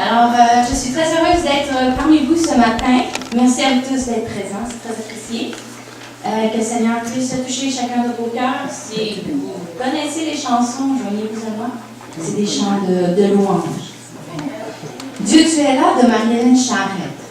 Alors, je suis très heureuse d'être parmi vous ce matin. Merci à vous tous d'être présents, c'est très apprécié. Que le Seigneur puisse toucher chacun de vos cœurs. Si vous connaissez les chansons, joignez-vous à moi. C'est des chants de louange. Dieu, tu es là de Marie-Hélène Charette.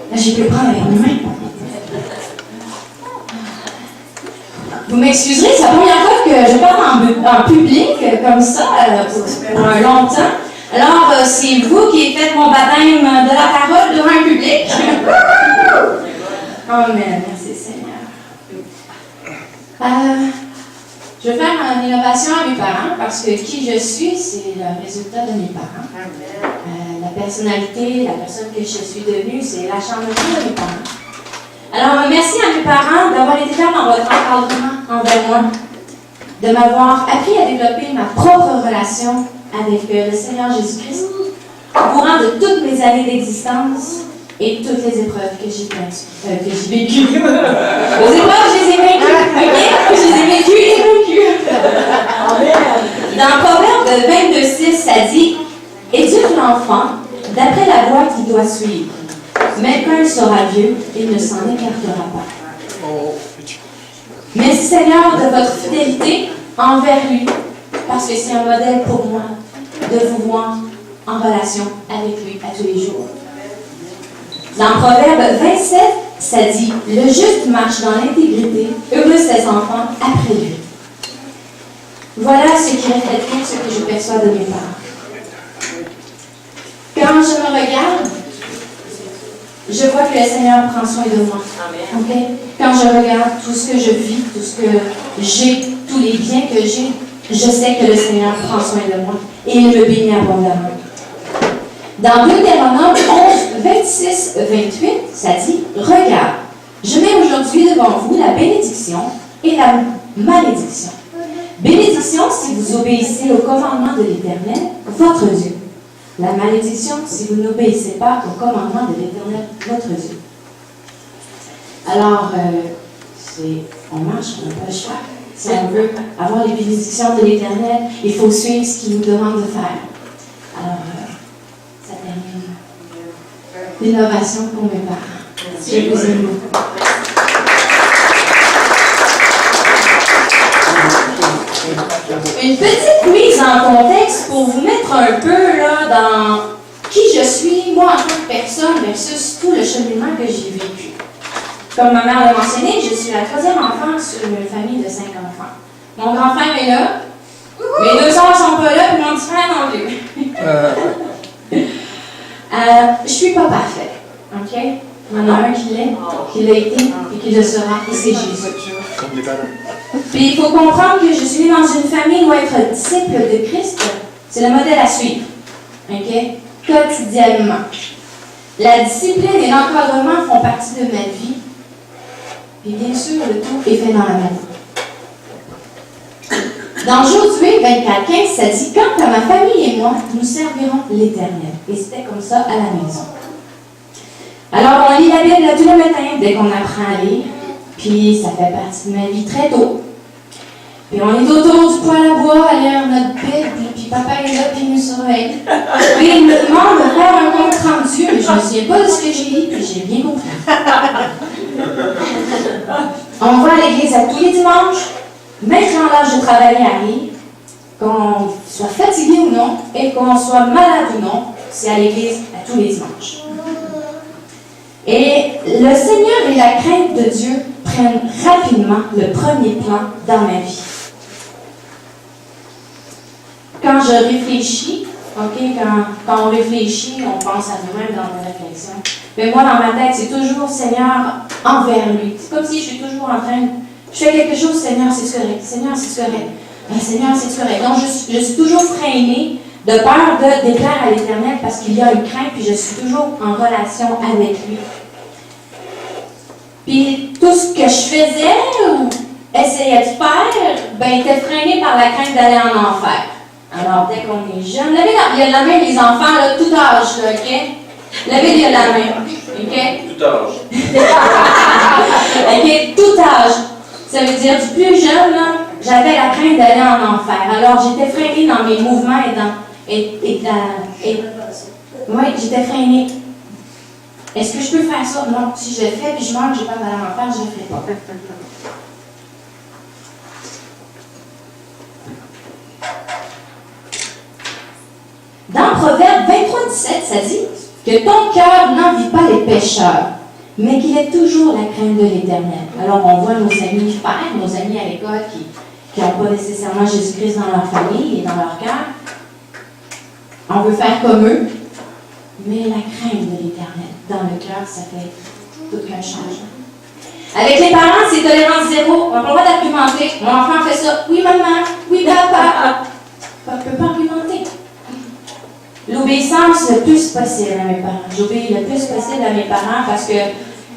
Là, j'ai pu prendre avec mes mains. Vous m'excuserez, c'est la première fois que je parle en public comme ça pour un long temps. Alors, c'est vous qui faites mon baptême de la parole devant un public. Oh, mais merci Seigneur. Je vais faire une innovation à mes parents parce que qui je suis, c'est le résultat de mes parents. La personnalité, la personne que je suis devenue, c'est l'acharnement de mes parents. Alors, merci à mes parents d'avoir été là dans votre encadrement envers moi, de m'avoir appris à développer ma propre relation avec le Seigneur Jésus-Christ au courant de toutes mes années d'existence et toutes les épreuves que j'ai vécues. Aux épreuves, je les ai vécues, ok? Je les ai vécues et vécues. Dans Proverbe 22:6, ça dit « Éduque l'enfant d'après la voie qu'il doit suivre. Mais quand il sera vieux, il ne s'en écartera pas. » Merci Seigneur de votre fidélité envers lui, parce que c'est un modèle pour moi de vous voir en relation avec lui à tous les jours. Dans Proverbe 27, ça dit « Le juste marche dans l'intégrité, heureux ses enfants après lui. » Voilà ce qui reflète ce que je perçois de mes parents. Quand je me regarde, je vois que le Seigneur prend soin de moi. Okay? Quand je regarde tout ce que je vis, tout ce que j'ai, tous les biens que j'ai, je sais que le Seigneur prend soin de moi et il me bénit abondamment. Dans Deutéronome 11, 26, 28, ça dit « Regarde, je mets aujourd'hui devant vous la bénédiction et la malédiction. Bénédiction si vous obéissez au commandement de l'Éternel, votre Dieu. La malédiction si vous n'obéissez pas au commandement de l'Éternel, votre Dieu. » Alors, on marche, on n'a pas le choix. Si on veut avoir les bénédictions de l'Éternel, il faut suivre ce qu'il nous demande de faire. Alors, ça termine l'innovation pour mes parents. Je vous aime beaucoup. Une petite mise en contexte pour vous mettre un peu là, dans qui je suis, moi en tant que personne, versus tout le cheminement que j'ai vécu. Comme ma mère l'a mentionné, je suis la troisième enfant sur une famille de 5 enfants. Mon grand frère est là, mes 2 sœurs sont pas là, puis mon petit frère non plus. Je suis pas parfaite, ok? Il y en a un qui l'est, qui l'a été, et qui le sera, et c'est Jésus. Puis il faut comprendre que je suis née dans une famille où être disciple de Christ, c'est le modèle à suivre, ok? Quotidiennement. La discipline et l'encadrement font partie de ma vie. Et bien sûr, le tout est fait dans la maison. Dans Josué 24:15, ça dit « Quant à ma famille et moi, nous servirons l'Éternel. » Et c'était comme ça à la maison. Alors, on lit la Bible tous les matins dès qu'on apprend à lire. Puis, ça fait partie de ma vie très tôt. Puis, on est autour du poêle à bois à lire notre Bible. Puis, papa est là, puis il nous surveille. Puis, il me demande de faire un compte rendu. Mais je ne me souviens pas de ce que j'ai dit, puis j'ai bien compris. On va à l'église à tous les dimanches, même quand l'âge de travailler arrive, qu'on soit fatigué ou non, et qu'on soit malade ou non, c'est à l'église à tous les dimanches. Et le Seigneur et la crainte de Dieu prennent rapidement le premier plan dans ma vie. Quand je réfléchis, quand on réfléchit, on pense à nous-mêmes dans nos réflexions. Mais moi, dans ma tête, c'est toujours Seigneur envers lui. C'est comme si je suis toujours en train de... Je fais quelque chose, Seigneur, c'est correct. Seigneur, c'est correct. Seigneur, c'est correct. Donc, je suis toujours freinée de peur de déclarer à l'Éternel parce qu'il y a une crainte, puis je suis toujours en relation avec lui. Puis, tout ce que je faisais ou essayais de faire, était freiné par la crainte d'aller en enfer. Alors, dès qu'on est jeune, levez la main, les enfants, là, tout âge, là, OK? Levez la main, OK? Tout âge. OK, tout âge. Ça veut dire, du plus jeune, là, j'avais la crainte d'aller en enfer. Alors, j'étais freinée dans mes mouvements oui, j'étais freinée. Est-ce que je peux faire ça? Non. Si je le fais puis je meurs, j'ai peur d'aller en enfer, je ne le ferai pas. Dans Proverbe ça dit que ton cœur n'envie pas les pécheurs, mais qu'il est toujours la crainte de l'Éternel. Alors, on voit nos amis faire, nos amis à l'école qui n'ont pas nécessairement Jésus-Christ dans leur famille et dans leur cœur. On veut faire comme eux, mais la crainte de l'Éternel dans le cœur, ça fait tout un changement. Avec les parents, c'est tolérance zéro. On n'a pas le droit d'argumenter. Mon enfant fait ça. Oui, maman. Oui, papa. On ne peut pas argumenter. L'obéissance le plus possible à mes parents. J'obéis le plus possible à mes parents parce que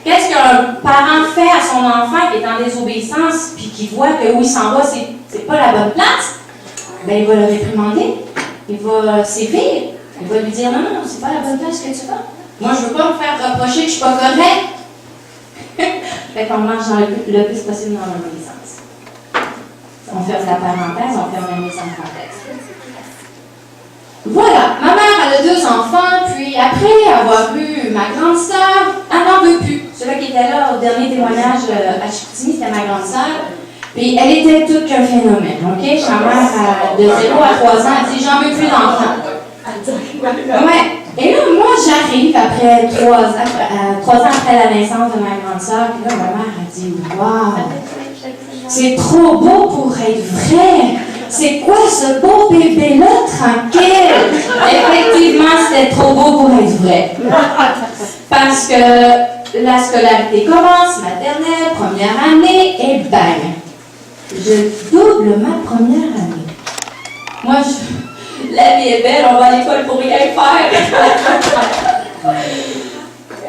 qu'est-ce qu'un parent fait à son enfant qui est en désobéissance puis qui voit que où il s'en va, c'est pas la bonne place? Ben, il va le réprimander. Il va sévir. Il va lui dire non, c'est pas la bonne place que tu vas. Moi, je veux pas me faire reprocher que je suis pas correct. Fait qu'on marche le plus possible dans l'obéissance. On ferme la parenthèse, on ferme la mise en parenthèse. Voilà, ma mère elle a 2 enfants, puis après avoir eu ma grande sœur, elle n'en veut plus. Celui qui était là au dernier témoignage à Chicoutimi, c'était ma grande sœur. Puis elle était toute qu'un phénomène, ok? Ma mère, de 0 à 3 ans, elle dit j'en veux plus d'enfants. Ouais. Et là, moi, j'arrive après 3 ans après la naissance de ma grande sœur, puis là, ma mère a dit waouh, c'est trop beau pour être vrai. C'est quoi ce beau bébé-là, tranquille? Effectivement, c'était trop beau pour être vrai. Parce que la scolarité commence, maternelle, première année, et bang! Je double ma première année. Moi, la vie est belle, on va à l'école pour rien faire.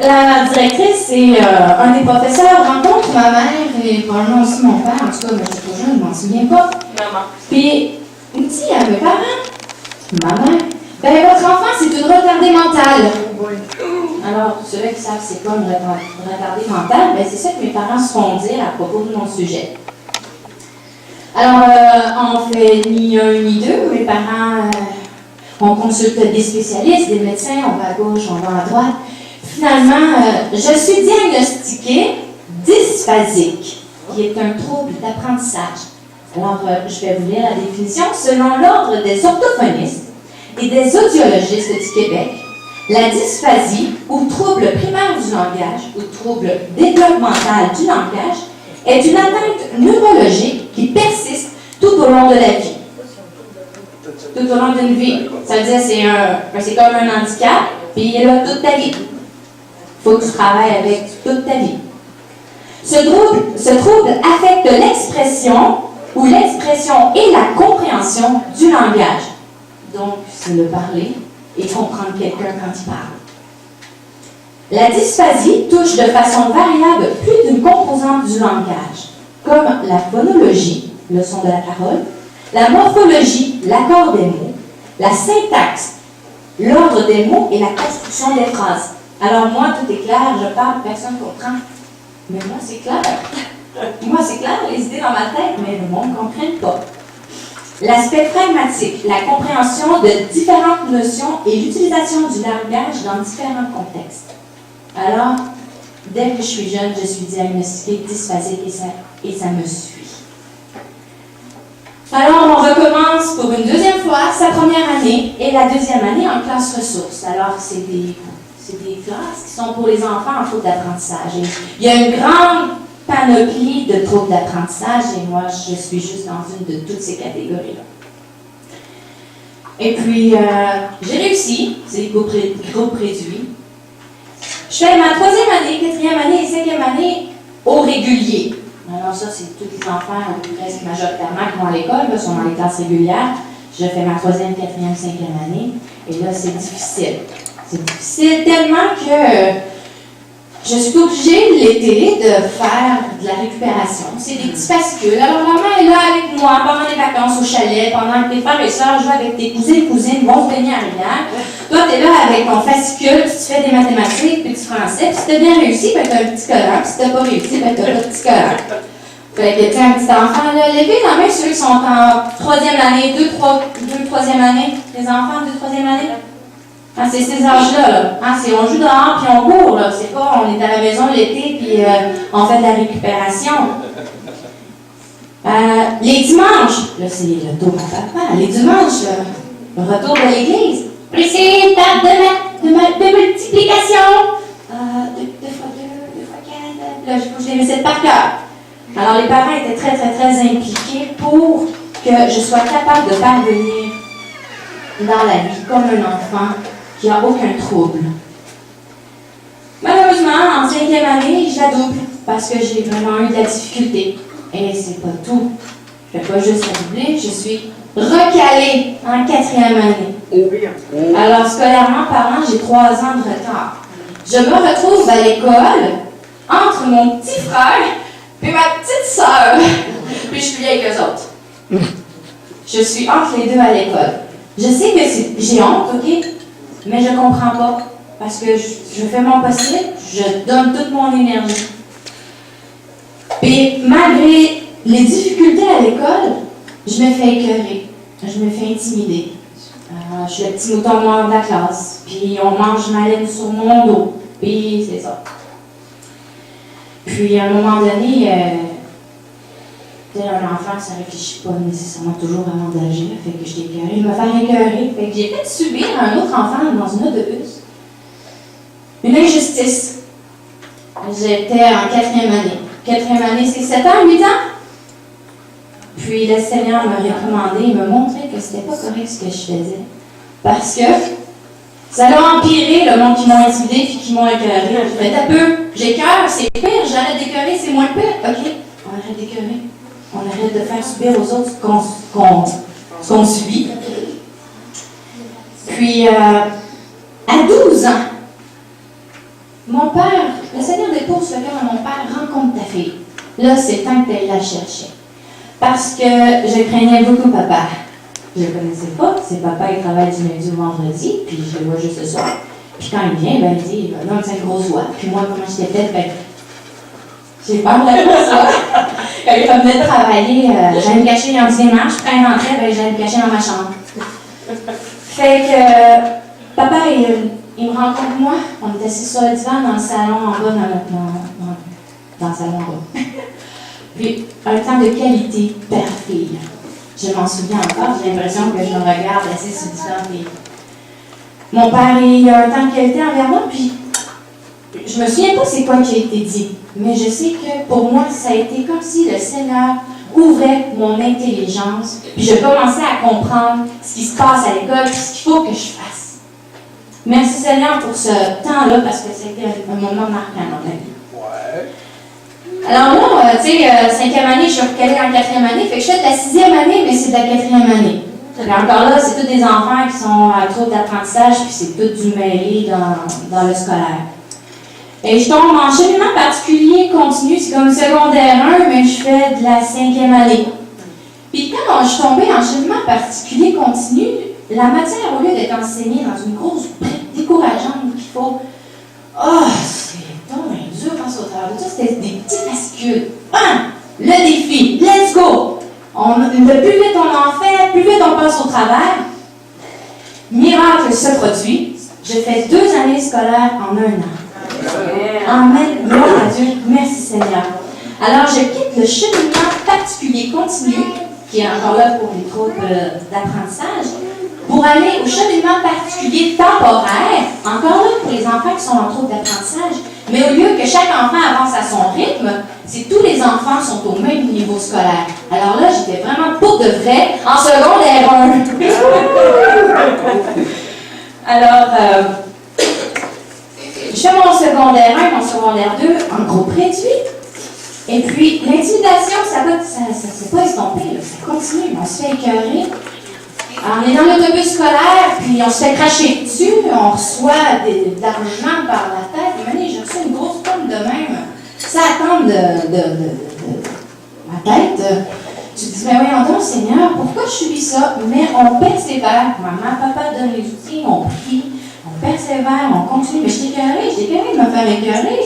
La directrice et un des professeurs rencontrent ma mère et probablement aussi mon père. En tout cas, je suis trop jeune, je m'en souviens pas. Maman. Puis, il dit à mes parents, maman, ben votre enfant, c'est une retardée mentale. Alors, ceux-là qui savent c'est quoi une retardée mentale, ben c'est ça que mes parents se font dire à propos de mon sujet. Alors, on fait ni un ni deux. Mes parents, on consulte des spécialistes, des médecins, on va à gauche, on va à droite. Finalement, je suis diagnostiquée dysphasique, qui est un trouble d'apprentissage. Alors, je vais vous lire la définition. Selon l'Ordre des orthophonistes et des audiologistes du Québec, la dysphasie, ou trouble primaire du langage, ou trouble développemental du langage, est une atteinte neurologique qui persiste tout au long de la vie. Tout au long d'une vie. Ça veut dire que c'est comme un handicap, puis il est là toute ta vie. Il faut que tu travailles avec toute ta vie. Ce trouble affecte l'expression ou l'expression et la compréhension du langage. Donc, c'est le parler et comprendre quelqu'un quand il parle. La dysphasie touche de façon variable plus d'une composante du langage, comme la phonologie, le son de la parole, la morphologie, l'accord des mots, la syntaxe, l'ordre des mots et la construction des phrases. Alors moi, tout est clair, je parle, personne ne comprend. Mais moi, c'est clair. Moi, c'est clair, les idées dans ma tête, mais le monde ne comprenne pas. L'aspect pragmatique, la compréhension de différentes notions et l'utilisation du langage dans différents contextes. Alors, dès que je suis jeune, je suis diagnostiquée dysphasique et ça me suit. Alors, on recommence pour une deuxième fois sa première année et la deuxième année en classe ressources. Alors, c'est des classes qui sont pour les enfants en trouble d'apprentissage. Et il y a une grande panoplie de troubles d'apprentissage et moi, je suis juste dans une de toutes ces catégories-là. Et puis, j'ai réussi, c'est groupe réduit. Je fais ma 3e année, 4e année et 5e année au régulier. Alors ça, c'est tous les enfants, presque majoritairement, qui vont à l'école, là, sont dans les classes régulières. Je fais ma 3e, 4e, 5e année. Et là, c'est difficile. C'est difficile tellement que je suis obligée l'été de faire de la récupération. C'est des petits fascicules. Alors, maman est là avec moi pendant les vacances au chalet, pendant que tes frères et sœurs jouent avec tes cousins et cousines, vont se baigner à la rivière. Toi, tu es là avec ton fascicule, puis tu fais des mathématiques, puis du français, puis si tu as bien réussi, ben, tu as un petit collant, puis si tu n'as pas réussi, ben, tu n'as pas de petit collant. Fait que, tu sais, un petit enfant, là, levez la main ceux qui sont en 3e année, 2, 3e année, les enfants de 3e année. Ah, c'est ces âges-là, là. Ah, on joue dehors puis on court, là. C'est pas, on est à la maison l'été puis on fait de la récupération. Les dimanches, là, c'est le retour à papa. Les dimanches, le retour de l'église. Précise, table de par cœur. Alors, les parents étaient très, très, très impliqués pour que je sois capable de parvenir dans la vie comme un enfant qui n'a aucun trouble. Malheureusement, en 5e année, je la double parce que j'ai vraiment eu de la difficulté. Et c'est pas tout. Je ne fais pas juste la doubler, je suis recalée en 4e année. Alors, scolairement parlant, j'ai 3 ans de retard. Je me retrouve à l'école entre mon petit frère et ma petite sœur. Puis je suis plus vieille qu'eux autres. Je suis entre les deux à l'école. Je sais que j'ai honte, OK? Mais je comprends pas. Parce que je fais mon possible, je donne toute mon énergie. Puis malgré les difficultés à l'école, je me fais écœurer. Je me fais intimider. Je suis le petit mouton noir de la classe. Puis on mange ma laine sur mon dos. Puis c'est ça. Puis à un moment donné, tel un enfant, ça ne réfléchit pas nécessairement toujours avant d'agir. Fait que j'étais écœurée. Je me fais écœurer. Fait que j'ai fait subir à un autre enfant dans une autobus une injustice. J'étais en 4e année. 4e année, c'est 7 ans, 8 ans? Puis le Seigneur m'a réprimandé, il m'a montré que c'était pas correct ce que je faisais. Parce que ça a empiré le monde qui m'ont intimidé puis qui m'ont écœuré. J'ai fait un peu, j'écœure, c'est pire, j'arrête d'écœurer, c'est moins pire. OK, on arrête d'écœurer. On arrête de faire subir aux autres ce qu'on subit. Puis, à 12 ans, mon père, le Seigneur dépose le cœur à mon père, rencontre ta fille. Là, c'est temps que tu ailles la chercher. Parce que je craignais beaucoup papa. Je ne le connaissais pas. C'est papa qui travaille du lundi au vendredi, puis je le vois juste le soir. Puis quand il vient, ben, il dit, non, c'est une grosse voix. Puis moi, comment j'étais faite, ben, j'ai peur de la grosse voix. Quand il venait de travailler, j'allais me cacher en dimanche. Quand il rentrait, ben, j'allais me cacher dans ma chambre. Fait que papa, il me rencontre moi. On était assis sur le divan dans le salon en bas, dans le salon en bas. Puis, un temps de qualité, père-fille. Je m'en souviens encore, j'ai l'impression que je me regarde assis sur le divan. Puis mon père, il a un temps de qualité envers moi, puis je me souviens pas c'est quoi qui a été dit, mais je sais que pour moi, ça a été comme si le Seigneur ouvrait mon intelligence, puis je commençais à comprendre ce qui se passe à l'école, puis ce qu'il faut que je fasse. Merci Seigneur pour ce temps-là, parce que c'était un moment marquant dans ma vie. Ouais. Alors là, tu sais, 5e année, je suis recalée en 4e année, fait que je fais de la 6e année, mais c'est de la 4e année. Et encore là, c'est tous des enfants qui sont à trop d'apprentissage, puis c'est tout du mêlé dans le scolaire. Et je tombe en cheminement particulier continu, c'est comme secondaire 1, mais je fais de la 5e année. Puis quand je suis tombée en cheminement particulier continu, la matière, au lieu d'être enseignée dans une grosse brique décourageante qu'il faut, c'est donc dur face au travers de ça, c'était des petits fascicules. Le défi, let's go! Le plus vite on en fait, plus vite on passe au travers. Miracle se produit. Je fais 2 années scolaires en 1 an. Amen. Gloire à Dieu. Merci Seigneur. Alors, je quitte le cheminement particulier continu, qui est encore là pour les troubles d'apprentissage, pour aller au cheminement particulier temporaire, encore là pour les enfants qui sont en trouble d'apprentissage. Mais au lieu que chaque enfant avance à son rythme, c'est tous les enfants sont au même niveau scolaire. Alors là, j'étais vraiment pour de vrai en secondaire 1. Alors, je fais mon secondaire 1, mon secondaire 2 en groupe réduit. Et puis, l'intimidation, ça ne s'est pas estompé, ça continue. On se fait écœurer. Alors, on est dans l'autobus scolaire, puis on se fait cracher dessus, on reçoit de l'argent par la tête. Et maintenant, j'ai reçu une grosse pomme de même. Ça attend de ma tête. Tu te dis, mais voyons donc, Seigneur, pourquoi je subis ça? Mais on persévère. Maman, papa donne les outils, on prie, on persévère, on continue. Mais je t'ai de me faire écœurer.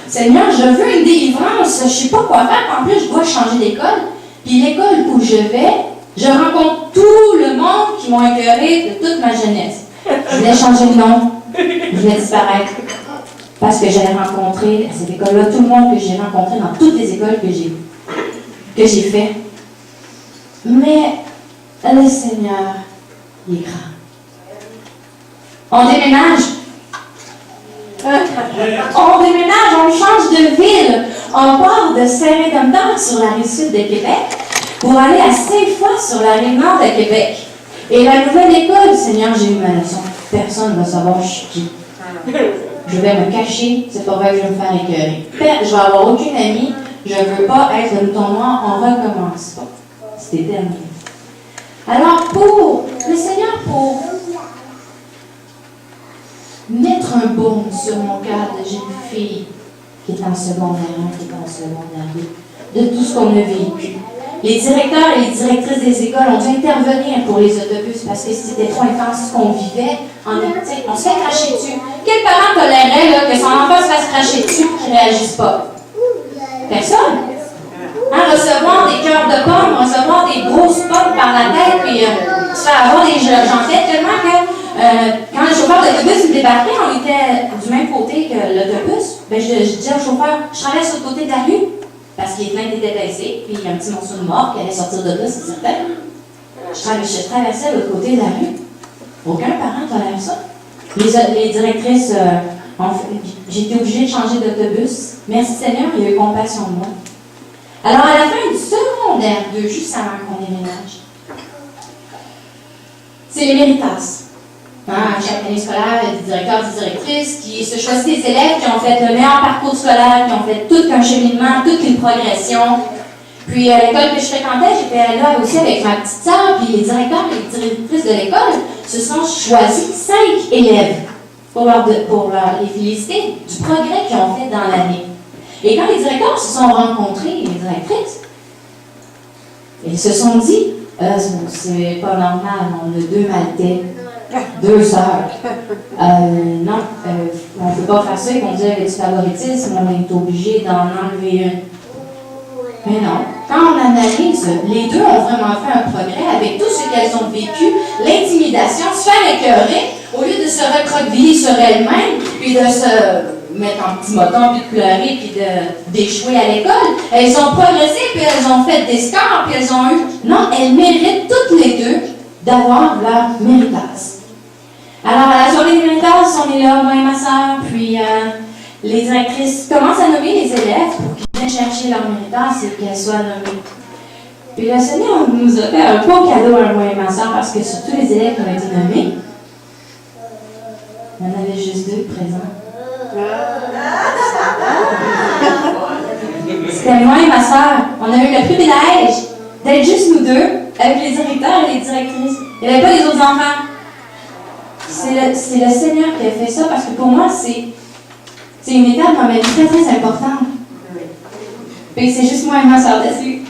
Seigneur, je veux une délivrance, je ne sais pas quoi faire. En plus, je dois changer d'école. Puis l'école où je vais, je rencontre tout le monde qui m'ont écœuré de toute ma jeunesse. Je voulais changer de nom. Je voulais disparaître. Parce que j'avais rencontré à cette école-là tout le monde que j'ai rencontré dans toutes les écoles que j'ai fait. Mais le Seigneur, il est grand. On déménage. On change de ville. on part de Saint-Rédempteur sur la rive sud de Québec pour aller à Sainte-Foy sur la rive nord de Québec. Et la nouvelle école, Seigneur, j'ai eu ma leçon. Personne ne va savoir je suis qui. Je vais me cacher, c'est pas vrai que je vais me faire écœurer. Je vais avoir aucune amie, je ne veux pas être le mouton noir, on recommence pas. C'était terminé. Alors, pour le Seigneur, pour mettre un baume sur mon cœur de jeune fille qui est en secondaire 1, qui est en secondaire 2, de tout ce qu'on a vécu. Les directeurs et les directrices des écoles ont dû intervenir pour les autobus parce que c'était trop intense ce qu'on vivait. On se fait cracher dessus. Quel parent tolérerait là, que son enfant se fasse cracher dessus et qu'il ne réagisse pas? Personne. Recevoir des cœurs de pommes, recevoir des grosses pommes par la tête, puis se faire avoir des jantettes tellement que quand le chauffeur d'autobus me débarquait, on était du même côté que l'autobus. Ben, je disais au chauffeur, je traverse sur le côté de la rue. Parce qu'il est plein d'été baissé, puis il y a un petit morceau de mort qui allait sortir de là, c'est certain. Je traversais l'autre côté de la rue. Aucun parent tolère ça. Les directrices, j'ai été obligée de changer d'autobus. Merci Seigneur, il a eu compassion de moi. Alors, à la fin du secondaire 2, juste avant qu'on déménage, c'est les méritas. À chaque année scolaire, il y a des directeurs, des directrices qui se choisissent des élèves qui ont fait le meilleur parcours scolaire, qui ont fait tout un cheminement, toute une progression. Puis à l'école que je fréquentais, j'étais là aussi avec ma petite sœur, puis les directeurs et les directrices de l'école se sont choisis 5 élèves pour les féliciter du progrès qu'ils ont fait dans l'année. Et quand les directeurs se sont rencontrés, les directrices, ils se sont dit, c'est pas normal, on a 2 Maltais. 2 sœurs. Non, on ne peut pas faire ça. Ils vont dire avec du favoritisme, on est obligé d'en enlever une. Mais non. Quand on analyse, les 2 ont vraiment fait un progrès avec tout ce qu'elles ont vécu, l'intimidation, se faire écœurer, au lieu de se recroqueviller sur elles-mêmes, puis de se mettre en petit moton, puis de pleurer, puis d'échouer à l'école. Elles ont progressé, puis elles ont fait des scores, puis elles ont eu... Non, elles méritent toutes les 2 d'avoir leur méritas. Alors, à la journée des méritas, on est là, moi et ma soeur, puis les directrices commencent à nommer les élèves pour qu'ils viennent chercher leur méritas et qu'elles soient nommées. Puis le Seigneur nous a fait un beau cadeau à moi et ma soeur parce que sur tous les élèves qui ont été nommés, il y en avait juste 2 présents. C'était moi et ma soeur. On a eu le privilège d'être juste nous 2 avec les directeurs et les directrices. Il n'y avait pas les autres enfants. C'est le Seigneur qui a fait ça parce que pour moi, c'est une étape dans ma vie très, très importante. Puis c'est juste moi et ma soeur dessus.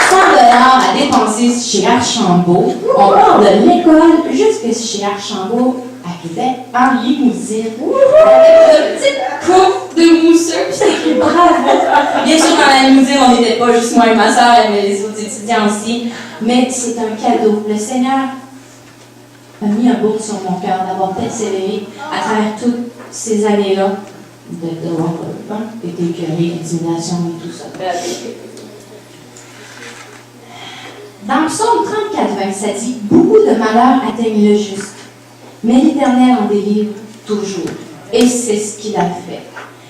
100 $ à dépenser chez Archambault. On part de l'école jusque chez Archambault à Québec en limousine. Avec une petite coupe de mousseux. Puis c'est écrit bravo. Bien sûr, dans la limousine, on n'était pas juste moi et ma soeur, mais les autres étudiants aussi. Mais c'est un cadeau. Le Seigneur a mis un baume sur mon cœur d'avoir persévéré à travers toutes ces années-là d'avoir été écœuré, l'intimidation et tout ça. Dans le psaume 34, ça dit « Beaucoup de malheurs atteignent le juste, mais l'Éternel en délivre toujours. » Et c'est ce qu'il a fait.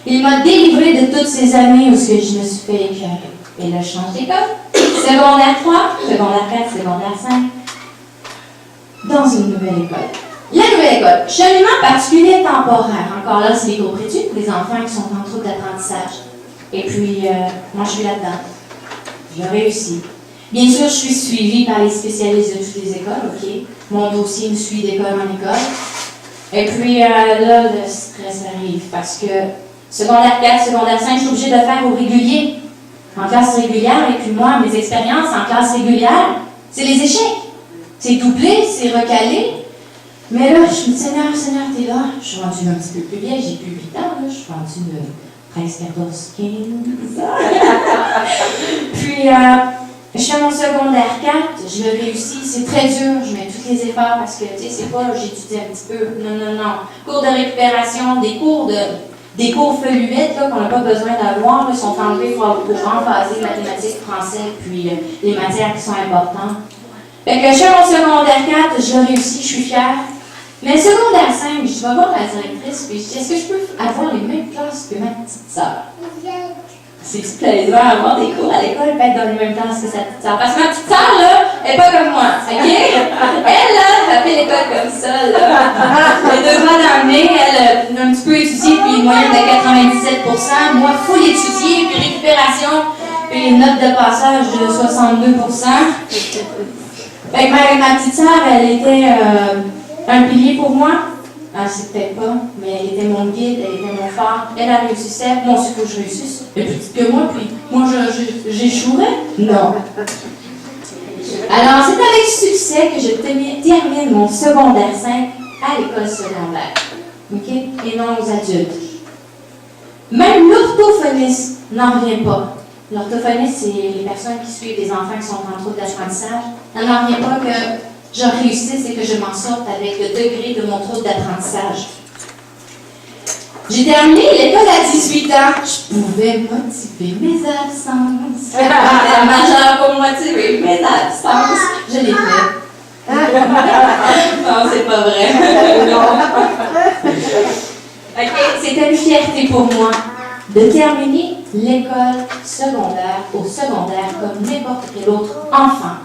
Il m'a délivré de toutes ces années où je me suis fait écœurer. Et là, je change d'école. Secondaire 3, secondaire 4, secondaire 5. Dans une nouvelle école. La nouvelle école. Cheminement particulier temporaire. Encore là, c'est les groupes études, les enfants qui sont en trouble d'apprentissage. Et puis, moi, je suis là-dedans. Je réussis. Bien sûr, je suis suivie par les spécialistes de toutes les écoles, OK? Mon dossier me suit d'école en école. Et puis, là, le stress arrive parce que secondaire 4, secondaire 5, je suis obligée de faire au régulier, en classe régulière. Et puis moi, mes expériences en classe régulière, c'est les échecs. C'est doublé, c'est recalé. Mais là, je me dis, Seigneur, t'es là. Je suis rendue un petit peu plus vieille, j'ai plus 8 ans, là. Je suis rendue 13, 14, 15. Puis, je fais mon secondaire 4, je le réussis, c'est très dur, je mets tous les efforts parce que, tu sais, c'est pas j'étudie un petit peu, non. Cours de récupération, des cours feuilluettes là, qu'on n'a pas besoin d'avoir, là, sont enlevés pour remphaser mathématiques, français, puis les matières qui sont importantes. Fait que je fais mon secondaire 4, je le réussis, je suis fière. Mais secondaire 5, je vais voir la directrice, puis je dis, est-ce que je peux avoir les mêmes classes que ma petite sœur? C'est plaisant avoir des cours à l'école, pas être dans les mêmes classes que sa petite sœur. Parce que ma petite sœur, là, elle n'est pas comme moi, OK? Elle, là, elle fait l'école comme ça, là. Elle devra l'amener, elle a un petit peu étudié, puis une moyenne de 97%. Moi, full étudié, puis récupération, puis une note de passage de 62%. Fait que ma petite sœur, elle était un pilier pour moi. Ah, c'est peut-être pas, mais elle était mon guide, elle était mon phare. Elle a réussi, moi aussi, il faut que je réussisse. Elle est plus petite que moi, puis moi, j'échouerais? Non. Alors, c'est avec succès que je termine mon secondaire 5 à l'école secondaire. OK? Et non aux adultes. Même l'orthophoniste n'en revient pas. L'orthophoniste, c'est les personnes qui suivent les enfants qui sont en trouble d'apprentissage. Elle n'en revient pas que je réussisse et que je m'en sorte avec le degré de mon trouble d'apprentissage. J'ai terminé l'école à 18 ans. Je pouvais motiver mes absences. J'étais majeure pour motiver mes absences. Je l'ai fait. Non, c'est pas vrai. OK, c'était une fierté pour moi de terminer l'école secondaire au secondaire comme n'importe quel autre enfant.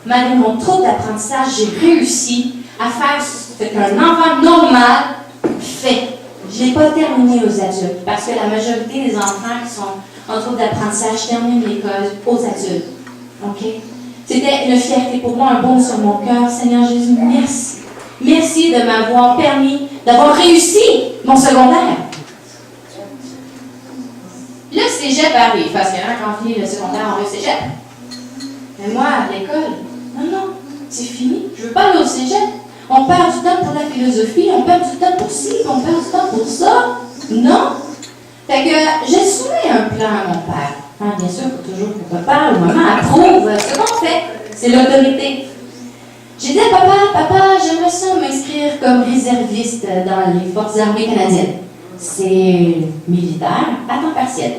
Malgré mon trouble d'apprentissage, j'ai réussi à faire ce qu'un enfant normal fait. Je n'ai pas terminé aux adultes, parce que la majorité des enfants qui sont en trouble d'apprentissage terminent l'école aux adultes. OK? C'était une fierté pour moi, un baume sur mon cœur. Seigneur Jésus, merci. Merci de m'avoir permis d'avoir réussi mon secondaire. Le cégep arrive, parce que quand on finit le secondaire, on va au cégep. Mais moi, à l'école, non, c'est fini. Je ne veux pas aller au cégep. On perd du temps pour la philosophie, on perd du temps pour ci, on perd du temps pour ça. Non. Fait que j'ai soumis un plan à mon père. Bien sûr, il faut toujours que papa ou maman approuve ce qu'on fait. C'est l'autorité. J'ai dit à papa, j'aimerais ça m'inscrire comme réserviste dans les Forces armées canadiennes. C'est militaire à temps partiel.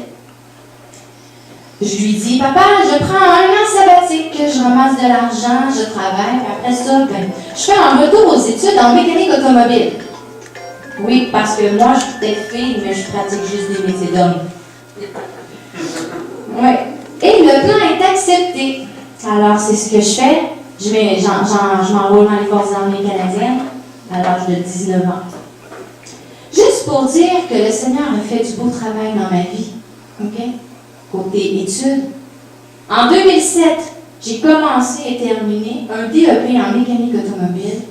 Je lui dis, papa, je prends un an sabbatique, je ramasse de l'argent, je travaille, puis après ça, je fais un retour aux études en mécanique automobile. Oui, parce que moi, je suis peut-être fille, mais je pratique juste des métiers d'homme. Oui. Et le plan est accepté. Alors, c'est ce que je fais. Je m'enrôle dans les Forces armées canadiennes à l'âge de 19 ans. Juste pour dire que le Seigneur a fait du beau travail dans ma vie. OK? Côté études. En 2007, j'ai commencé et terminé un DEP en mécanique automobile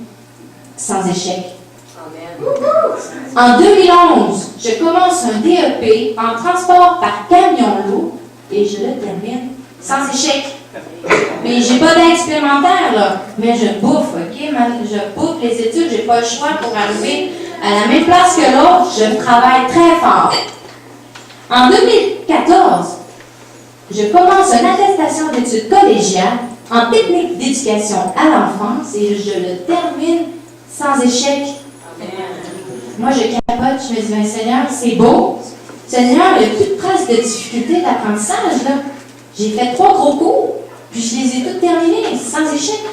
sans échec. En 2011, je commence un DEP en transport par camion lourd et je le termine sans échec. Mais j'ai pas d'aide supplémentaire, là. Mais je bouffe, OK? Je bouffe les études, j'ai pas le choix pour arriver à la même place que l'autre. Je travaille très fort. En 2014, je commence une attestation d'études collégiales en technique d'éducation à l'enfance et je le termine sans échec. Moi, je capote, je me dis, Seigneur, c'est beau. Seigneur, il n'y a plus de traces de difficulté d'apprentissage, là. J'ai fait 3 gros cours, puis je les ai toutes terminés sans échec.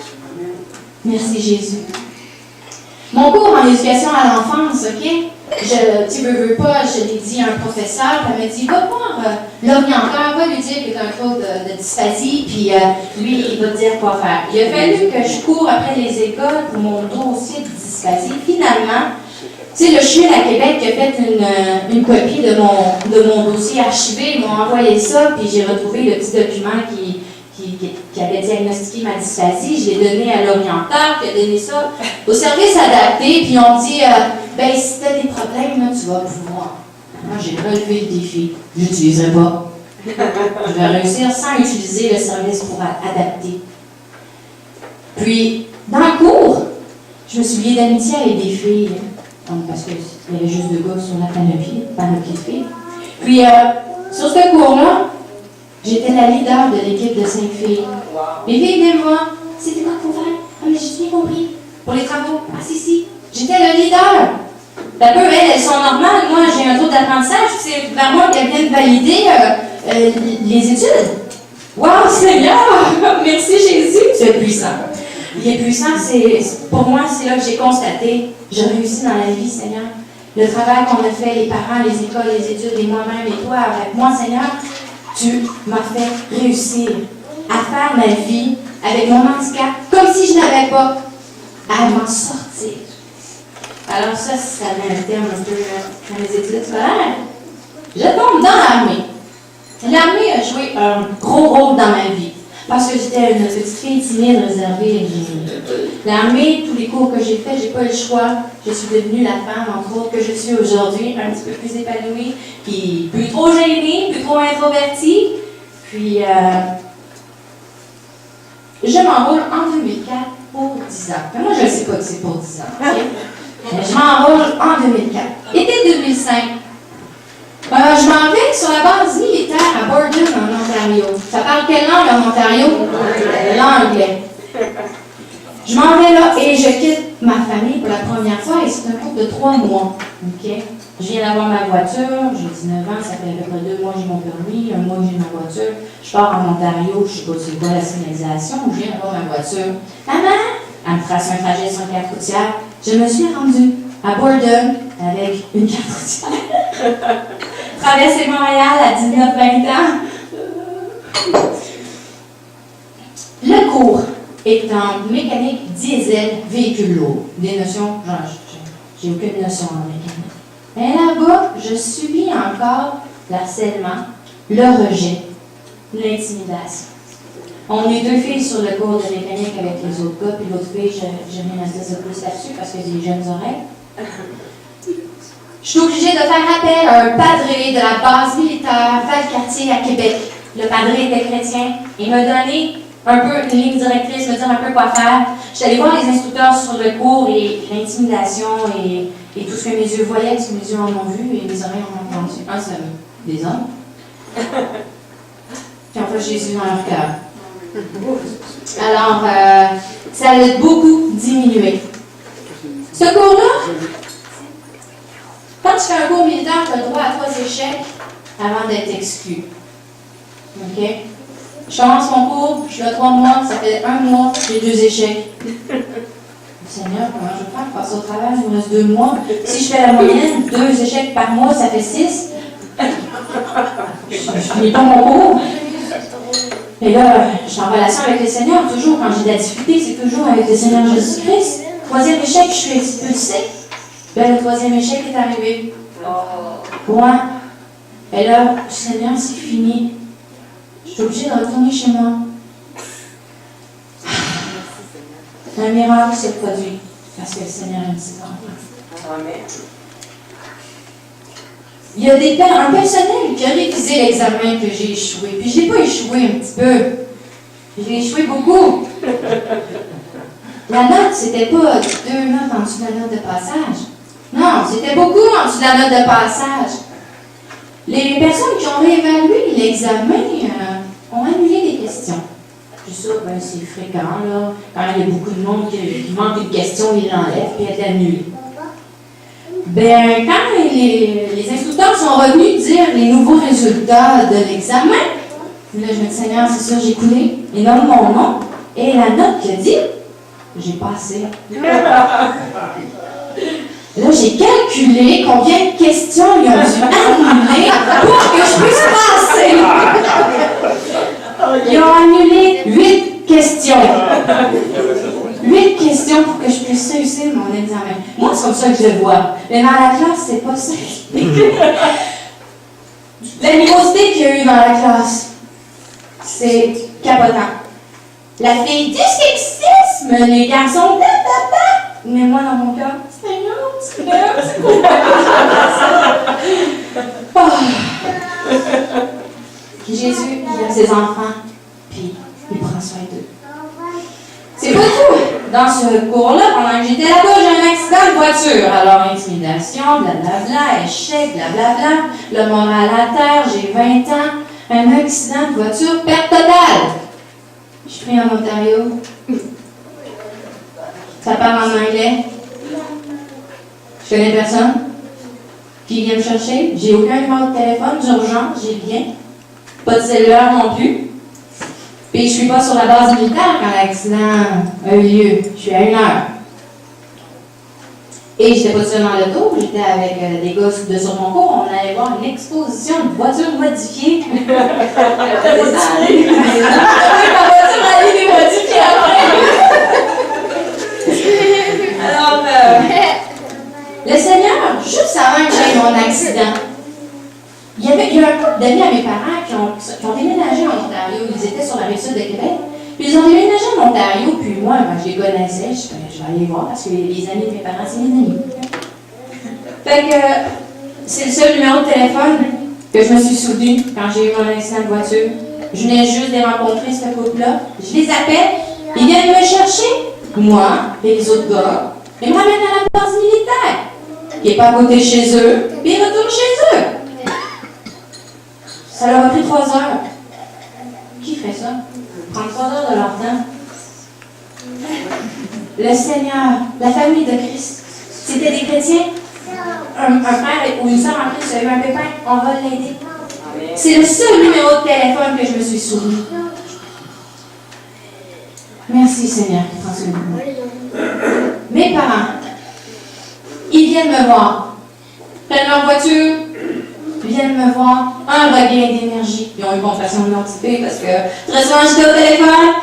Merci, Jésus. Mon cours en éducation à l'enfance, OK? Tu veux pas, je l'ai dit à un professeur, puis elle m'a dit, va voir l'orienteur, va lui dire qu'il y a un trouble de dysphasie, puis lui, il va te dire quoi faire. Il a fallu que je cours après les écoles pour mon dossier de dysphasie. Finalement, tu sais, le CHUIL à Québec a fait une copie de mon dossier archivé, ils m'ont envoyé ça, puis j'ai retrouvé le petit document qui avait diagnostiqué ma dysphasie. Je l'ai donné à l'orienteur, qui a donné ça au service adapté, puis on dit, si tu as des problèmes, là, tu vas pouvoir. Moi, j'ai relevé le défi. Je n'utiliserai pas. Je vais réussir sans utiliser le service pour adapter. Puis, dans le cours, je me suis liée d'amitié avec des filles, parce qu'il y avait juste 2 gars sur la panoplie de filles. Puis, sur ce cours-là, j'étais la leader de l'équipe de 5 filles. Les filles venaient moi, c'était quoi qu'il faut faire? Ah, mais j'ai bien compris. Pour les travaux, si. J'étais le leader. D'abord, elles sont normales. Moi, j'ai un taux d'apprentissage. C'est vers moi qu'elles viennent valider les études. Wow, Seigneur! Merci Jésus, tu es puissant. Il est puissant, pour moi, c'est là que j'ai constaté, je réussis dans la vie, Seigneur. Le travail qu'on a fait, les parents, les écoles, les études, et moi-même, et toi, avec moi, Seigneur, tu m'as fait réussir à faire ma vie avec mon handicap, comme si je n'avais pas à m'en sortir. Alors ça met un terme un peu dans mes études scolaires. Je tombe dans l'armée. L'armée a joué un gros rôle dans ma vie. Parce que j'étais une petite fille timide, réservée. L'armée, tous les cours que j'ai faits, j'ai pas eu le choix. Je suis devenue la femme, entre autres, que je suis aujourd'hui, un petit peu plus épanouie, puis plus trop gênée, plus trop introvertie. Puis, je m'enrôle en 2004 pour 10 ans. Mais moi, je ne sais pas que c'est pour 10 ans. Okay? Mais je m'enrôle en 2004. Été 2005. Je m'en vais sur la base militaire à Borden, en Ontario. Ça parle quelle langue en Ontario? L'anglais. Je m'en vais là et je quitte ma famille pour la première fois et c'est un cours de 3 mois. Okay? Je viens d'avoir ma voiture, j'ai 19 ans, ça fait à peu près 2 mois que j'ai mon permis, 1 mois que j'ai ma voiture. Je pars en Ontario, je ne sais pas c'est quoi la signalisation, je viens d'avoir ma voiture. Maman, elle me trace un trajet sur une carte routière. Je me suis rendue à Borden avec une carte routière. Traverser Montréal à 19-20 ans. Le cours est en mécanique diesel véhicule lourd. Des notions, j'ai aucune notion en mécanique. Mais là-bas, je subis encore l'harcèlement, le rejet, l'intimidation. On est 2 filles sur le cours de mécanique avec les autres gars, puis l'autre fille, je mets un test de plus là-dessus parce que j'ai des jeunes oreilles. Je suis obligée de faire appel à un padré de la base militaire Valcartier à Québec. Le padré était chrétien et m'a donné un peu une ligne directrice, me dire un peu quoi faire. Je suis allée voir les instructeurs sur le cours et l'intimidation et tout ce que mes yeux voyaient, ce que mes yeux en ont vu et mes oreilles en ont entendu. Un seul, des hommes. Puis en fait, Jésus dans leur cœur. Alors, ça a beaucoup diminué. Ce cours-là, quand tu fais un cours militaire, tu as le droit à 3 échecs avant d'être exclu. OK? Je commence mon cours, je suis là 3 mois, ça fait 1 mois, j'ai 2 échecs. Seigneur, comment je vais faire pour passer au travail? Il me reste 2 mois. Si je fais la moyenne, 2 échecs par mois, ça fait 6. Je finis pas mon cours. Et là, je suis en relation avec le Seigneur. Toujours, quand j'ai de la difficulté, c'est toujours avec le Seigneur Jésus-Christ. 3e échec, je suis expulsée. Là, le 3e échec est arrivé. Ouais. Et là, Seigneur, c'est fini. Je suis obligée de retourner chez moi. Un miracle s'est produit parce que le Seigneur aime ses enfants. Amen. Il y a un personnel qui a révisé l'examen que j'ai échoué. Puis je n'ai pas échoué un petit peu. J'ai échoué beaucoup. La note, c'était pas 2 notes en dessous de la note de passage. Non, c'était beaucoup en dessous de la note de passage. Les personnes qui ont réévalué l'examen ont annulé des questions. Puis ça, ben, c'est fréquent, là. Quand il y a beaucoup de monde qui manque une question, ils l'enlèvent, puis elle est annulée. Ben, quand les instructeurs sont revenus dire les nouveaux résultats de l'examen, là, je me dis, Seigneur, c'est sûr, j'ai coulé, et nomme mon nom, et la note qui a dit, j'ai passé. Là, j'ai calculé combien de questions ils ont dû annuler pour que je puisse passer. Ils ont annulé 8 questions. 8 questions pour que je puisse réussir mon examen. Moi, c'est comme ça que je le vois. Mais dans la classe, c'est pas ça. L'animosité qu'il y a eu dans la classe, c'est capotant. La fille du sexisme, les garçons, mais moi, dans mon cœur, c'est quoi? Jésus, il a ses enfants, puis il prend soin d'eux. C'est pas tout. Dans ce cours-là, pendant que j'étais là-bas, j'ai un accident de voiture. Alors, intimidation, blablabla, échec, blablabla, le moral à terre, j'ai 20 ans, un accident de voiture, perte totale. Je suis pris en Ontario. Ça parle en anglais. Je connais personne qui vient me chercher. J'ai aucun numéro de téléphone d'urgence, j'ai rien. Pas de cellulaire non plus. Puis je suis pas sur la base militaire quand l'accident a eu lieu. Je suis à 1 heure. Et j'étais pas seule dans l'auto, j'étais avec des gars de sur mon cours. On allait voir une exposition de voitures modifiées. Ma voiture allait des modifiées après. Alors, le Seigneur, juste avant que j'aie mon accident, il y a un couple d'amis à mes parents qui ont déménagé en Ontario. Ils étaient sur la rive sud de Québec. Puis ils ont déménagé en Ontario, puis moi, je les connaissais. Je vais aller voir parce que les amis de mes parents, c'est mes amis. Fait que c'est le seul numéro de téléphone que je me suis souvenu quand j'ai eu mon accident de voiture. Je venais juste de rencontrer ce couple-là. Je les appelle, ils viennent me chercher, moi et les autres gars, ils me ramènent à la base militaire, qui n'est pas à côté de chez eux, puis ils retournent chez eux. Ça leur a pris 3 heures. Qui fait ça? Prendre 3 heures de leur temps. Le Seigneur, la famille de Christ, c'était des chrétiens. Un frère ou une soeur en Christ a eu un pépin, on va l'aider. C'est le seul numéro de téléphone que je me suis souvenu. Merci Seigneur qui prend soin de moi. Mes parents, ils viennent me voir. Prennent leur voiture, viennent me voir, un regain d'énergie. Ils ont eu compassion de l'identité parce que très souvent j'étais au téléphone.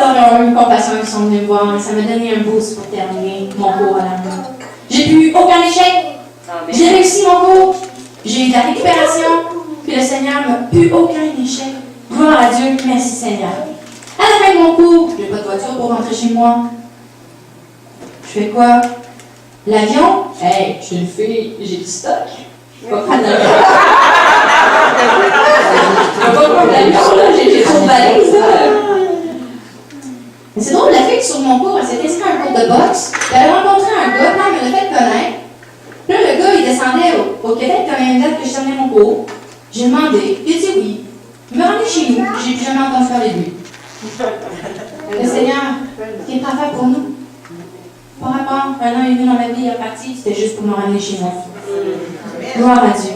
Alors ils ont eu compassion, ils sont venus me voir et ça m'a donné un boost pour terminer mon cours à l'armée. J'ai plus aucun échec. J'ai réussi mon cours. J'ai eu de la récupération. Puis le Seigneur m'a plus aucun échec. Gloire à Dieu, merci Seigneur. À la fin de mon cours, j'ai pas de voiture pour rentrer chez moi. Je fais quoi? L'avion? Hey, je suis une fille, j'ai du stock. Je vais pas prendre l'avion. Je vais pas prendre l'avion, là, j'ai trop de valise, là. Mais c'est drôle, la fille sur mon cours, elle s'est inscrite à un cours de boxe. Elle a rencontré un gars, quand elle me l'a fait connaître. Puis là, le gars, il descendait au Québec comme une date que je terminais mon cours. J'ai demandé, il a dit oui. Il m'a ramené chez nous, j'ai plus jamais entendu parler de lui. Le Seigneur, il est prêt à faire pour nous. Par rapport, 1 an et demi dans ma vie, il est parti, c'était juste pour me ramener chez moi. Gloire à Dieu.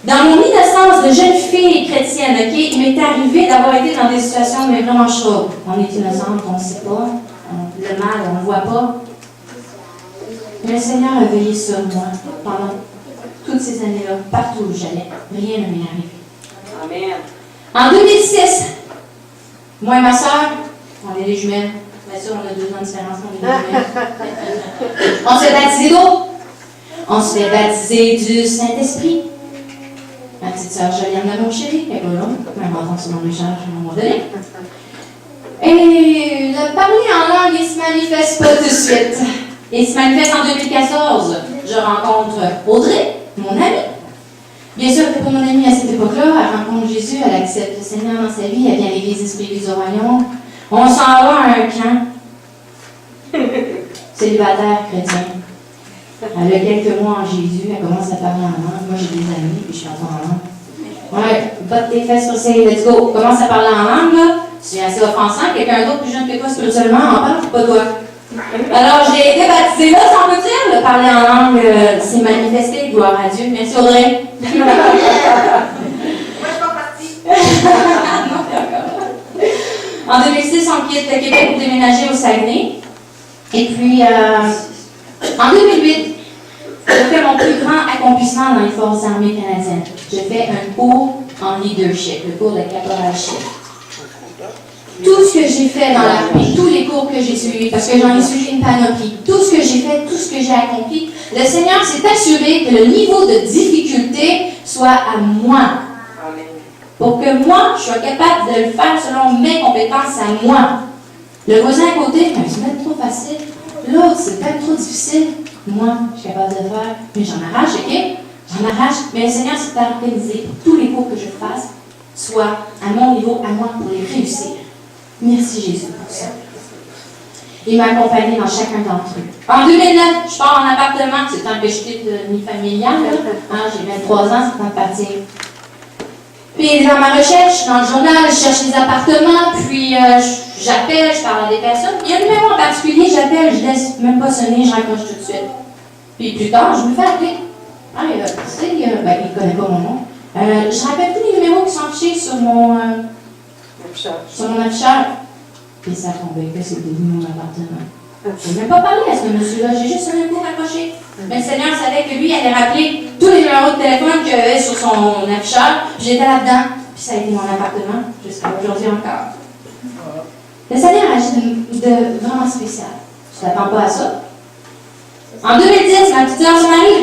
Dans mon innocence de jeune fille chrétienne, il m'est arrivé d'avoir été dans des situations mais vraiment chaudes. On est innocente, on ne sait pas, le mal, on ne le voit pas. Mais le Seigneur a veillé sur moi pendant toutes ces années-là, partout où j'allais. Rien ne m'est arrivé. Amen. En 2006, moi et ma soeur, on est des jumelles. Bien sûr, on a 2 ans de différence, on est des jumelles. On se fait baptiser d'eau. On se fait baptiser du Saint-Esprit. Ma petite sœur Joliane de mon chéri, elle est pas là, mais on va entendre son nom de charge à un moment donné. Et le parler en langue, il se manifeste pas tout de suite. Il se manifeste en 2014. Je rencontre Audrey, mon amie. Bien sûr que pour mon amie à cette époque-là, elle rencontre Jésus, elle accepte le Seigneur dans sa vie, elle vient à l'église Esprit au royaume. On s'en va à un camp célibataire chrétien. Elle a quelques mois en Jésus, elle commence à parler en langue. Moi, j'ai des amis, puis je suis en langue. Ouais, botte tes fesses pour essayer, let's go. Commence à parler en langue, là. C'est assez offensant. Quelqu'un d'autre plus jeune que toi, spirituellement, en parle, pas toi. Alors, j'ai été baptisée là, sans peut dire. Parler en langue s'est manifesté, gloire à Dieu. Merci Audrey. Moi, je suis pas partie. Non, d'accord. En 2006, on quitte le Québec pour déménager au Saguenay. Et puis, en 2008, j'ai fait mon plus grand accomplissement dans les Forces armées canadiennes. J'ai fait un cours en leadership, le cours de caporalship. Tout ce que j'ai fait dans l'armée, tous les cours que j'ai suivis, parce que j'en ai suivi une panoplie, tout ce que j'ai fait, tout ce que j'ai accompli, le Seigneur s'est assuré que le niveau de difficulté soit à moi. Pour que moi, je sois capable de le faire selon mes compétences à moi. Le voisin à côté, c'est même trop facile. L'autre, c'est même trop difficile. Moi, je suis capable de le faire. Mais j'en arrache, ok? J'en arrache. Mais le Seigneur s'est organisé pour tous les cours que je fasse soient à mon niveau, à moi, pour les réussir. Merci Jésus pour ça. Il m'a accompagné dans chacun d'entre eux. En 2009, je pars en appartement. C'est le temps que je quitte le nid familial. J'ai 23 ans, c'est le temps de partir. Puis dans ma recherche, dans le journal, je cherche des appartements, puis j'appelle, je parle à des personnes. Il y a un numéro en particulier, j'appelle, je laisse même pas sonner, je raccroche tout de suite. Puis plus tard, je me fais appeler. Ah, tu sais, ben, il ne connaît pas mon nom. Je rappelle tous les numéros qui sont affichés sur mon afficheur. Et ça tombait que c'était mon appartement. Je n'ai même pas parlé à ce monsieur-là, j'ai juste un coup accroché. Mais le Seigneur savait que lui allait rappeler tous les numéros de téléphone qu'il avait sur son afficheur. J'étais là-dedans, puis ça a été mon appartement, jusqu'à aujourd'hui encore. Le Seigneur agit de vraiment spécial. Je ne t'attends pas à ça. En 2010, ma petite sœur se marie.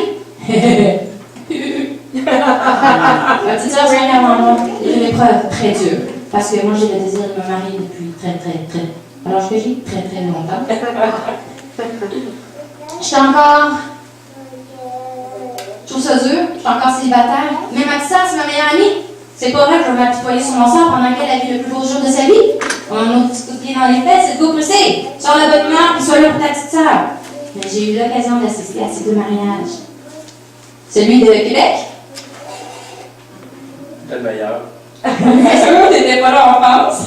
Ma petite sœur se marie avant moi. C'est une épreuve très dure. Parce que moi, j'ai le désir de me marier depuis très. Alors, que j'ai très longtemps. J'étais encore. Je trouve ça dur. J'étais encore célibataire. Mais ma petite sœur, c'est ma meilleure amie. C'est pas vrai que je vais m'apitoyer sur mon sort pendant qu'elle a vu le plus beau jour de sa vie. On a un autre petit coup de pied dans les fesses, c'est de go pousser. Sors la bonne humeur, puis sois là pour ta petite sœur. Mais j'ai eu l'occasion d'assister à ces deux mariages. Celui de Québec. Le meilleur. T'étais pas là en France.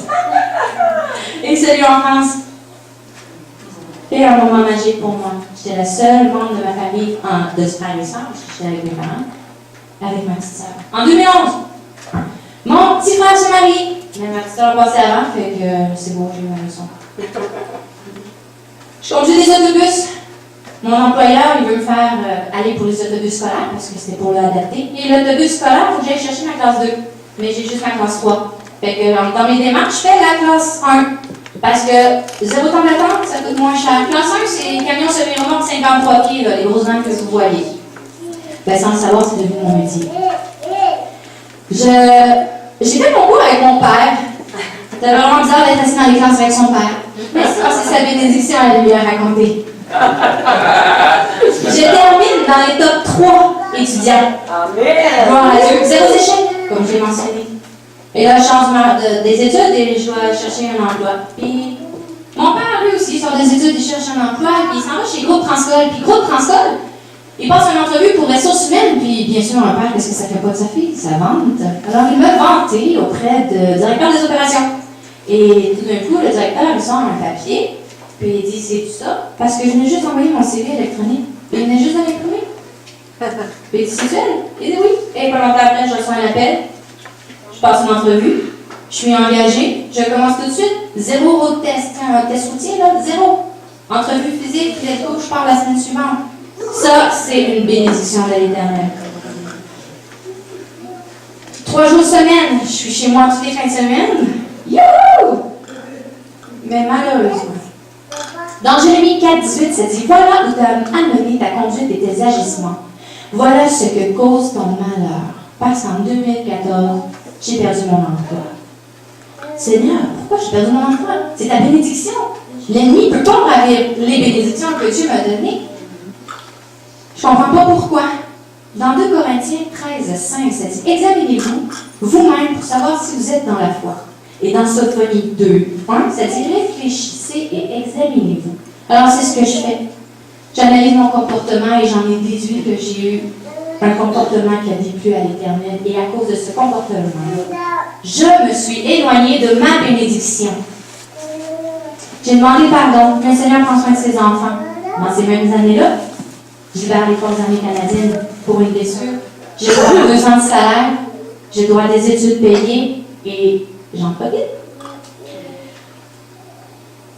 Et celui en France. Et un moment magique pour moi. J'étais la seule membre de ma famille de frères et sœurs, parce que j'étais avec mes parents, avec ma petite sœur. En 2011, mon petit frère se marie. Mais ma petite sœur passait avant, fait que c'est bon, j'ai eu ma leçon. Je conduis des autobus. Mon employeur, il veut me faire aller pour les autobus scolaires, parce que c'était pour l'adapter. Et l'autobus scolaire, il faut que j'aille chercher ma classe 2. Mais j'ai juste ma classe 3. Fait que dans mes démarches, je fais la classe 1. Parce que 0 temps d'attente, ça coûte moins cher. Classe 1, c'est les camions semi-remorques 53 pieds, là, les grosses vannes que vous voyez. Ben, sans le savoir, c'est devenu mon métier. J'ai fait mon cours avec mon père. C'était vraiment bizarre d'être assis dans les classes avec son père. Mais c'est sa bénédiction à lui à raconter. Je termine dans les top 3 étudiants. Amen! Bon, adieu. 0 échec, comme j'ai mentionné. Et là, je change des études et je dois chercher un emploi. Puis, mon père, lui aussi, sort des études, il cherche un emploi, puis il s'en va chez Groupe Transcol. Puis Groupe Transcol, il passe une entrevue pour ressources humaines, puis bien sûr, un père, qu'est-ce que ça fait pas de sa fille? Ça vante. Alors, il m'a vanté auprès du directeur des opérations. Et tout d'un coup, le directeur, il sort un papier, puis il dit, c'est tout ça? Parce que je venais juste envoyer mon CV électronique. Puis il venait juste de l'imprimer. Puis il dit, c'est elle? Il dit oui. Et pas longtemps après, je reçois un appel. Je passe une entrevue. Je suis engagée. Je commence tout de suite. 0 road test. Un test routier, là, 0. Entrevue physique, puis let's go, je pars la semaine suivante. Ça, c'est une bénédiction de l'Éternel. 3 jours semaine, je suis chez moi toutes les fins de semaine. Youhou! Mais malheureusement, dans Jérémie 4, 18, ça dit, voilà où tu as amené ta conduite et tes agissements. Voilà ce que cause ton malheur. Parce qu'en 2014, j'ai perdu mon emploi. Seigneur, pourquoi j'ai perdu mon emploi? C'est ta bénédiction. L'ennemi ne peut pas ravir les bénédictions que Dieu m'a données. Je ne comprends pas pourquoi. Dans 2 Corinthiens 13, 5, ça dit, examinez-vous vous-même pour savoir si vous êtes dans la foi. Et dans Sophonie 2, 1, ça dit, réfléchissez et examinez-vous. Alors, c'est ce que je fais. J'analyse mon comportement et j'en ai déduit que j'ai eu un comportement qui a déplu à l'Éternel. Et à cause de ce comportement, je me suis éloignée de ma bénédiction. J'ai demandé pardon, mais le Seigneur prend soin de ses enfants. Dans ces mêmes années-là, j'ai vers les forces armées canadiennes pour une blessure. J'ai droit à 2 ans de salaire, j'ai droit à des études payées et j'en profite.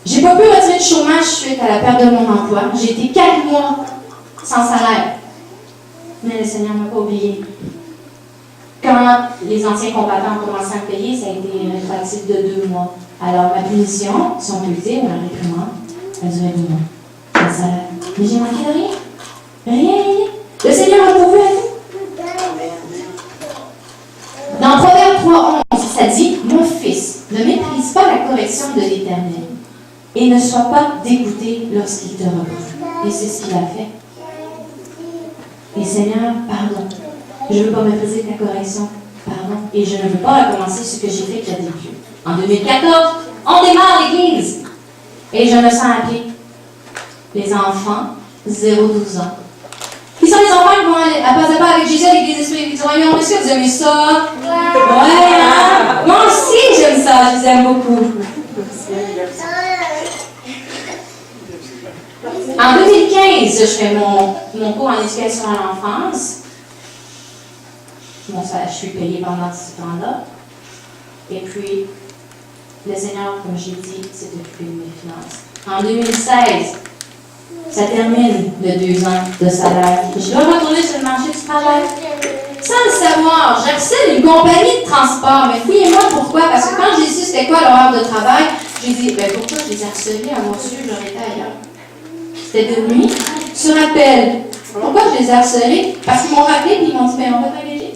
J'ai pas pu retirer de chômage suite à la perte de mon emploi. J'ai été 4 mois sans salaire. Mais le Seigneur ne m'a pas oublié. Quand les anciens combattants ont commencé à me payer, ça a été rétroactif de 2 mois. Alors, ma punition, si on peut le dire, ou la réprimande, a duré 2 mois. Sans salaire. Mais j'ai manqué de rien. Rien. Le Seigneur a pourvu à tout. Dans Proverbe 3:11, ça dit, mon fils, ne méprise pas la correction de l'Éternel et ne sois pas dégoûté lorsqu'il te reprend. Et c'est ce qu'il a fait. Et Seigneur, pardon. Je ne veux pas mépriser ta correction. Pardon. Et je ne veux pas recommencer ce que j'ai fait qui a début. En 2014, on démarre l'Église. Et je me sens appelée. Les enfants, 0-12 ans. Qui sont les enfants qui vont à pas à pas avec Jésus, avec les esprits du royaume? Est-ce que vous aimez ça? Ouais, hein? Moi aussi, j'aime ça. Je vous aime beaucoup. En 2015, je fais mon cours en éducation à l'enfance. je suis payée pendant ce temps-là. Et puis, le Seigneur, comme j'ai dit, s'est occupé de mes finances. En 2016, ça termine le 2 ans de salaire. Je dois retourner sur le marché du travail. Sans le savoir, j'harcèle une compagnie de transport. Mais fouillez-moi pourquoi. Parce que quand j'ai su c'était quoi l'horaire de travail, j'ai dit, pourquoi je les harcelais à mon su, j'aurais été ailleurs. C'était de nuit. Sur appel. Pourquoi je les ai harcelés? Parce qu'ils m'ont rappelé et ils m'ont dit, on va t'engager.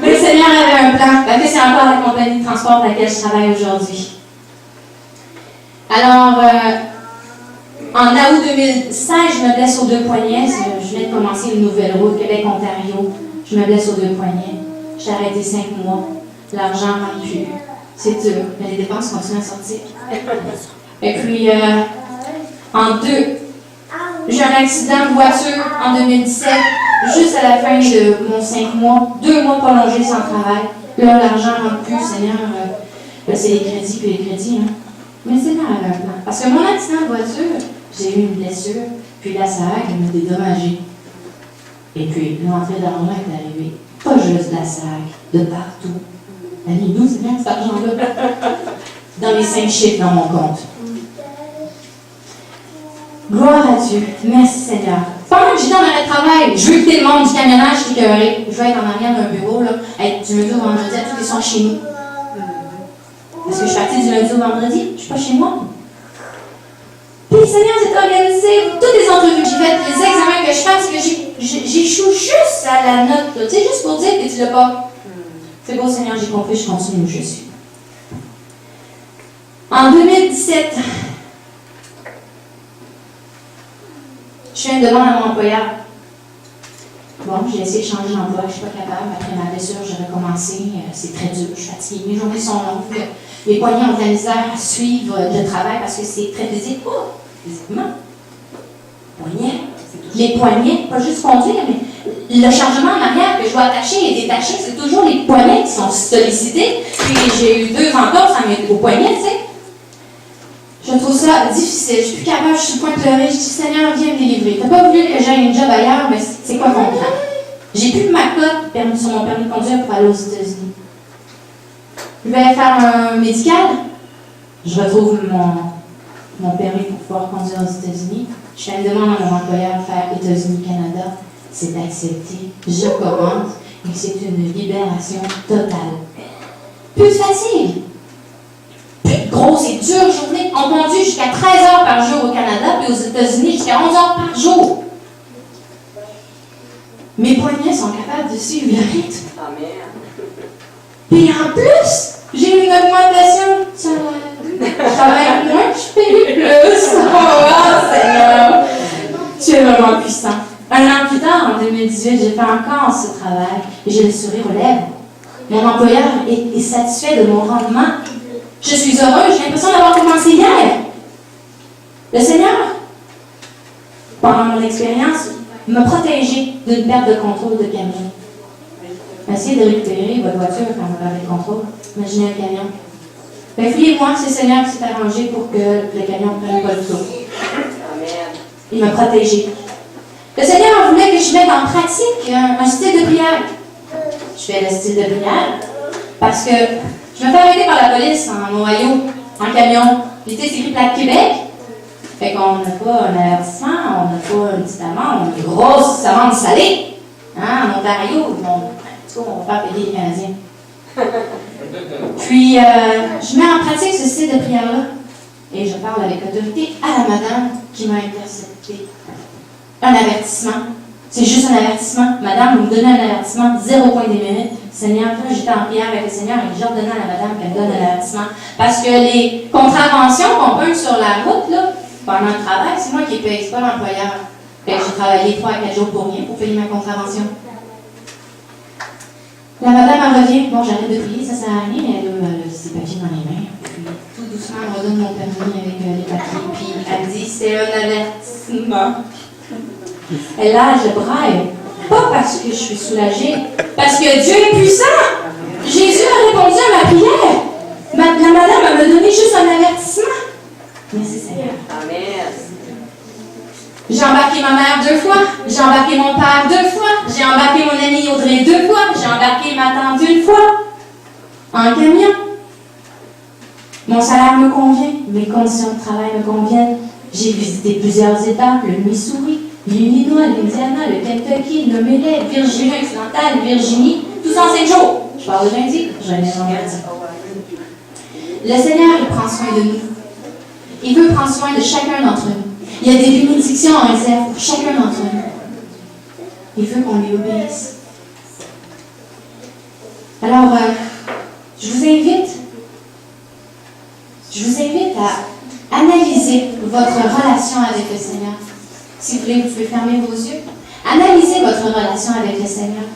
Mais le Seigneur avait un plan. Parce que c'est encore la compagnie de transport pour laquelle je travaille aujourd'hui. Alors, en août 2016, je me blesse aux 2 poignets. Je viens de commencer une nouvelle route, Québec-Ontario. Je me blesse aux 2 poignets. J'ai arrêté 5 mois. L'argent ne rentre plus. C'est dur, mais les dépenses continuent à sortir. Et puis, j'ai eu un accident de voiture en 2017, juste à la fin de mon 5 mois. 2 mois prolongés sans travail. Là, l'argent ne rentre plus, Seigneur. C'est les crédits puis les crédits. Hein. Mais le Seigneur avait un plan. Parce que mon accident de voiture, j'ai eu une blessure, puis la SAAC m'a dédommagée. Et puis, l'entrée d'argent est arrivée. Pas juste de la SAAC, de partout. Allez-nous, c'est bien cet argent-là. Dans les 5 chiffres dans mon compte. Gloire à Dieu. Merci Seigneur. Pendant que j'étais en arrêt de travail, je veux quitter le monde du camionnage, je suis écœurée. Je veux être en arrière d'un bureau, là, être du lundi au vendredi à tous les soirs chez nous. Parce que je suis partie du lundi au vendredi, je ne suis pas chez moi. Puis le Seigneur s'est organisé, toutes les entrevues que j'ai faites, les examens que je fais, parce que j'échoue juste à la note, tu sais, juste pour dire que tu l'as pas. C'est beau Seigneur, j'ai compris, je continue où je suis. En 2017, je fais une demande à mon employeur. Bon, j'ai essayé de changer d'emploi, je ne suis pas capable. Après ma blessure, j'ai recommencé. C'est très dur, je suis fatiguée. Mes journées sont longues. Les poignets ont de la misère à suivre le travail parce que c'est très physique. Oh, physiquement. Poignets. Les poignets, pas juste conduire, mais le chargement en arrière que je dois attacher et détacher, c'est toujours les poignets qui sont sollicités. Puis j'ai eu 2 entorses au poignet, tu sais. Je trouve ça difficile. Je suis plus capable, je suis sur le point de pleurer. Je dis, Seigneur, viens me délivrer. Tu n'as pas voulu que j'aille une job ailleurs, mais c'est quoi ton plan? J'ai plus de ma cote sur mon permis de conduire pour aller aux États-Unis. Je vais faire un médical. Je retrouve mon permis pour pouvoir conduire aux États-Unis. Je fais une demande à mon employeur de faire États-Unis-Canada. C'est accepté. Je commence. Et c'est une libération totale. Plus facile. Grosse et dure journée. On conduit jusqu'à 13 heures par jour au Canada, puis aux États-Unis jusqu'à 11 heures par jour. Mes poignets sont capables de suivre le rythme. Puis en plus, j'ai une augmentation de salaire. Je travaille moins, je paye plus. Oh, Seigneur! Tu es vraiment puissant. Un an plus tard, en 2018, j'ai fait encore ce travail et j'ai le sourire aux lèvres. Mon employeur est satisfait de mon rendement. Je suis heureuse, j'ai l'impression d'avoir commencé hier. Le Seigneur, pendant mon expérience, m'a protégé d'une perte de contrôle de camion. Essayez de récupérer votre voiture quand vous avez le contrôle. Imaginez un camion. Fouillez-moi, c'est le Seigneur qui s'est arrangé pour que le camion ne prenne pas le tour. Il m'a protégé. Le Seigneur voulait que je mette en pratique un style de prière. Je fais le style de prière parce que je me fais arrêter par la police en Ohio, en camion. Puis tu sais, c'est écrit plaque Québec. Fait qu'on n'a pas un avertissement, on n'a pas une petite amende, on a une grosse amende salée. Hein, en Ontario, on va faire payer les Canadiens. Puis, je mets en pratique ce style de prière-là. Et je parle avec autorité à la madame qui m'a intercepté. Un avertissement. C'est juste un avertissement. Madame, vous me donnez un avertissement, 0 point de mérite. Seigneur, j'étais en prière avec le Seigneur et j'ordonnais à la madame qu'elle me donne un avertissement. Parce que les contraventions qu'on peut sur la route, là, pendant le travail, c'est moi qui paye, c'est pas l'employeur. Fait que j'ai travaillé 3 à 4 jours pour rien pour payer ma contravention. La madame, elle revient. Bon, j'arrête de prier, ça sert à rien, mais elle a ses papiers dans les mains. Puis, tout doucement, elle me redonne mon permis avec les papiers. Puis, elle me dit, c'est un avertissement. Et là, je braille. Pas parce que je suis soulagée, parce que Dieu est puissant. Jésus a répondu à ma prière. La madame, elle m'a donné juste un avertissement. Merci Seigneur. Amen. J'ai embarqué ma mère 2 fois, j'ai embarqué mon père 2 fois, j'ai embarqué mon amie Audrey 2 fois, j'ai embarqué ma tante 1 fois, en camion. Mon salaire me convient, mes conditions de travail me conviennent. J'ai visité plusieurs États, le Missouri, l'Illinois, l'Indiana, le Kentucky, le Nommez-les, Virginie occidentale, Virginie, tout ça en 5 jours. Je parle de lundi, je reviens vendredi. Le Seigneur, il prend soin de nous. Il veut prendre soin de chacun d'entre nous. Il y a des bénédictions en réserve pour chacun d'entre nous. Il veut qu'on lui obéisse. Alors, je vous invite à analyser votre relation avec le Seigneur. Si vous voulez, vous pouvez fermer vos yeux. Analysez votre relation avec le Seigneur.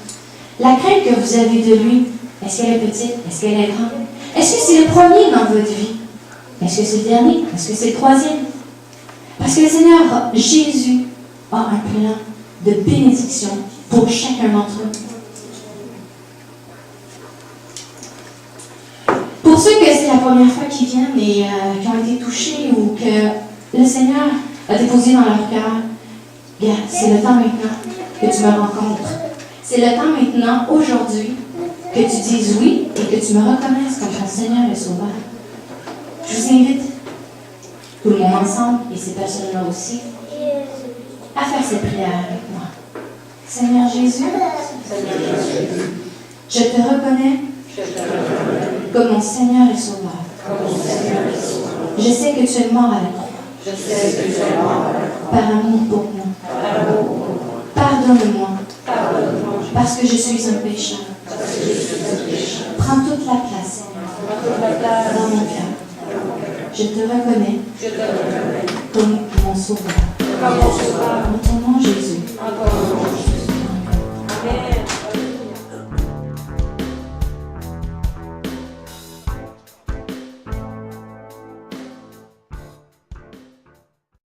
La crainte que vous avez de lui, est-ce qu'elle est petite? Est-ce qu'elle est grande? Est-ce que c'est le premier dans votre vie? Est-ce que c'est le dernier? Est-ce que c'est le troisième? Parce que le Seigneur, Jésus, a un plan de bénédiction pour chacun d'entre nous. Pour ceux que c'est la première fois qu'ils viennent et qui ont été touchés ou que le Seigneur a déposé dans leur cœur, regarde, c'est le temps maintenant que tu me rencontres. C'est le temps maintenant, aujourd'hui, que tu dises oui et que tu me reconnaisses comme ton Seigneur et Sauveur. Je vous invite, tout le monde ensemble, et ces personnes-là aussi, à faire cette prière avec moi. Seigneur Jésus, je te reconnais comme mon Seigneur et Sauveur. Je sais que tu es mort à la croix. Par amour pour moi. Pardonne-moi. Parce que je suis un pécheur. Prends toute la place, Seigneur, dans mon cœur. Je te reconnais comme mon Sauveur. En ton nom, Jésus.